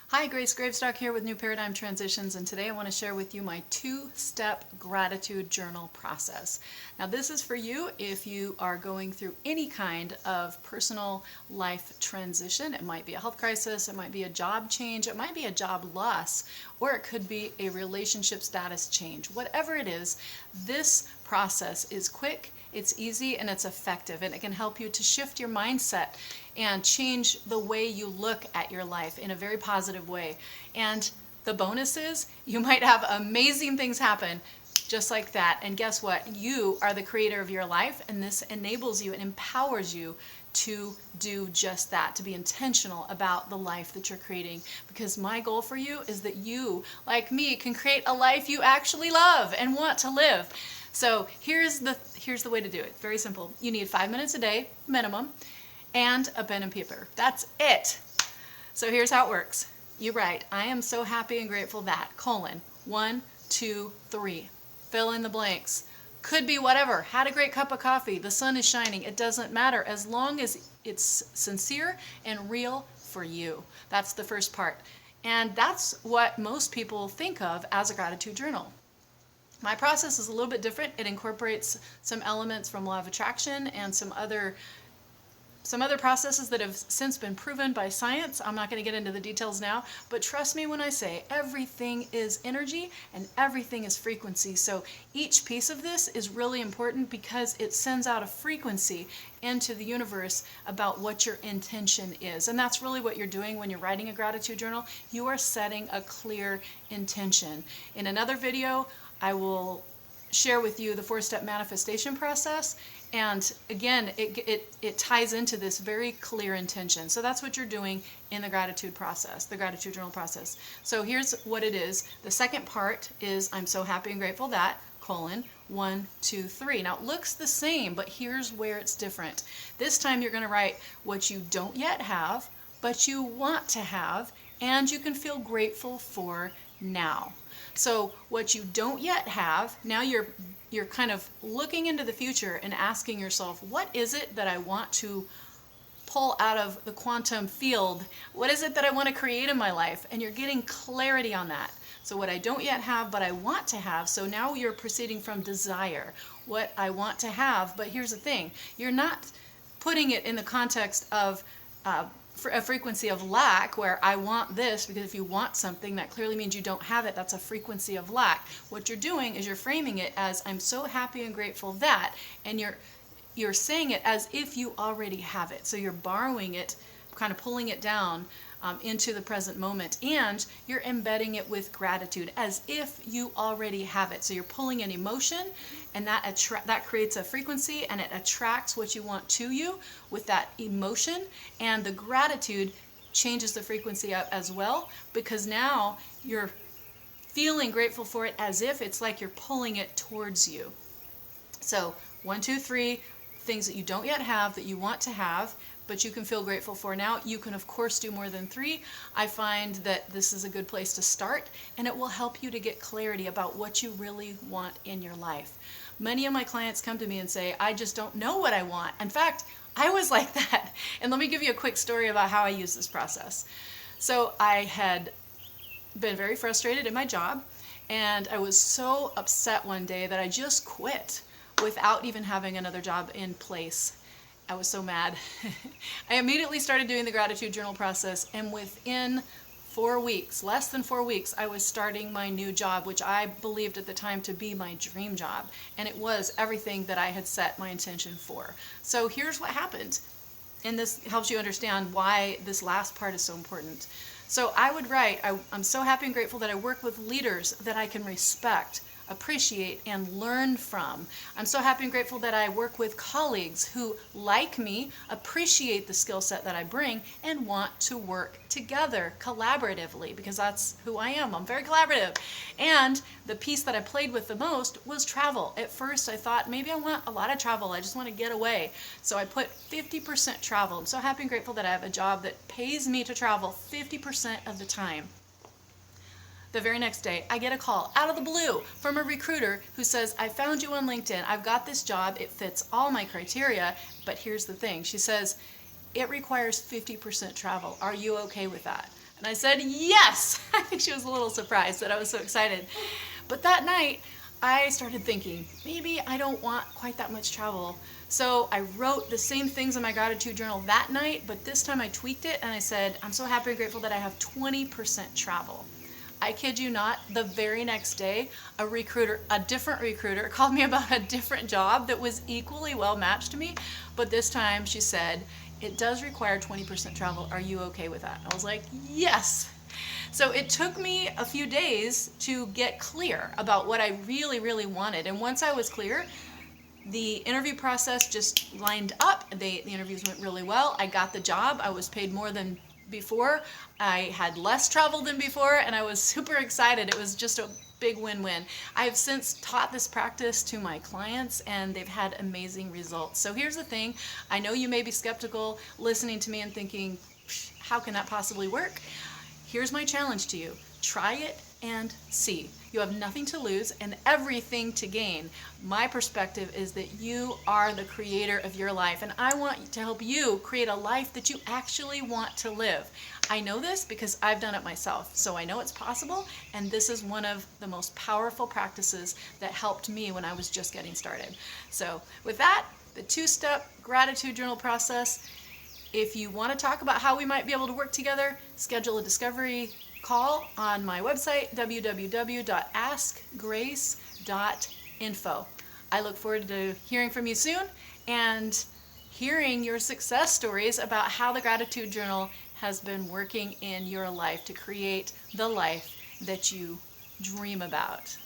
Hi, Grace Gravestock here with New Paradigm Transitions, and today I want to share with you my two-step gratitude journal process. Now, this is for you if you are going through any kind of personal life transition. It might be a health crisis, it might be a job change, it might be a job loss, or it could be a relationship status change. Whatever it is, this process is quick, it's easy, and it's effective, and it can help you to shift your mindset and change the way you look at your life in a very positive way. And the bonus is you might have amazing things happen just like that. And guess what? You are the creator of your life, and this enables you and empowers you to do just that, to be intentional about the life that you're creating. Because my goal for you is that you, like me, can create a life you actually love and want to live. So here's the way to do it. Very simple. You need 5 minutes a day, minimum, and a pen and paper. That's it. So here's how it works. You write, I am so happy and grateful that, : 1, 2, 3. Fill in the blanks. Could be whatever. Had a great cup of coffee. The sun is shining. It doesn't matter as long as it's sincere and real for you. That's the first part. And that's what most people think of as a gratitude journal. My process is a little bit different. It incorporates some elements from law of attraction and some other processes that have since been proven by science. I'm not going to get into the details now, but trust me when I say everything is energy and everything is frequency. So each piece of this is really important because it sends out a frequency into the universe about what your intention is. And that's really what you're doing when you're writing a gratitude journal. You are setting a clear intention. In another video, I will share with you the 4-step manifestation process. And again, it ties into this very clear intention. So that's what you're doing in the gratitude process, the gratitude journal process. So here's what it is. The second part is I'm so happy and grateful that, : 1, 2, 3. Now it looks the same, but here's where it's different. This time you're going to write what you don't yet have, but you want to have, and you can feel grateful for now. So what you don't yet have, now you're kind of looking into the future and asking yourself, what is it that I want to pull out of the quantum field? What is it that I want to create in my life? And you're getting clarity on that. So what I don't yet have, but I want to have. So now you're proceeding from desire, what I want to have. But here's the thing, you're not putting it in the context of a frequency of lack, where I want this, because if you want something, that clearly means you don't have it. That's a frequency of lack. What you're doing is you're framing it as I'm so happy and grateful that, and you're saying it as if you already have it. So you're borrowing it, kind of pulling it down into the present moment, and you're embedding it with gratitude as if you already have it. So you're pulling an emotion, and that creates a frequency, and it attracts what you want to you with that emotion, and the gratitude changes the frequency up as well, because now you're feeling grateful for it as if it's like you're pulling it towards you. So 1, 2, 3 things that you don't yet have that you want to have, but you can feel grateful for now. You can, of course, do more than 3. I find that this is a good place to start, and it will help you to get clarity about what you really want in your life. Many of my clients come to me and say, I just don't know what I want. In fact, I was like that. And let me give you a quick story about how I use this process. So I had been very frustrated in my job, and I was so upset one day that I just quit without even having another job in place. I was so mad. I immediately started doing the gratitude journal process, and within 4 weeks, less than 4 weeks, I was starting my new job, which I believed at the time to be my dream job. And it was everything that I had set my intention for. So here's what happened. And this helps you understand why this last part is so important. So I would write, I'm so happy and grateful that I work with leaders that I can respect, appreciate, and learn from. I'm so happy and grateful that I work with colleagues who, like me, appreciate the skill set that I bring and want to work together collaboratively, because that's who I am. I'm very collaborative. And the piece that I played with the most was travel. At first I thought maybe I want a lot of travel. I just want to get away. So I put 50% travel. I'm so happy and grateful that I have a job that pays me to travel 50% of the time. The very next day, I get a call out of the blue from a recruiter who says, I found you on LinkedIn. I've got this job. It fits all my criteria. But here's the thing. She says, it requires 50% travel. Are you okay with that? And I said, yes. I think she was a little surprised that I was so excited. But that night, I started thinking, maybe I don't want quite that much travel. So I wrote the same things in my gratitude journal that night, but this time I tweaked it and I said, I'm so happy and grateful that I have 20% travel. I kid you not, the very next day, a different recruiter called me about a different job that was equally well matched to me, but this time she said, it does require 20% travel. Are you okay with that? I was like, yes. So it took me a few days to get clear about what I really, really wanted. And once I was clear, the interview process just lined up. The interviews went really well. I got the job. I was paid more than before. I had less travel than before, and I was super excited. It was just a big win-win. I have since taught this practice to my clients, and they've had amazing results. So here's the thing. I know you may be skeptical listening to me and thinking, how can that possibly work? Here's my challenge to you. Try it and see. You have nothing to lose and everything to gain. My perspective is that you are the creator of your life, and I want to help you create a life that you actually want to live. I know this because I've done it myself, so I know it's possible, and this is one of the most powerful practices that helped me when I was just getting started. So with that, the 2-step gratitude journal process. If you want to talk about how we might be able to work together, schedule a discovery call on my website, www.askgrace.info. I look forward to hearing from you soon and hearing your success stories about how the gratitude journal has been working in your life to create the life that you dream about.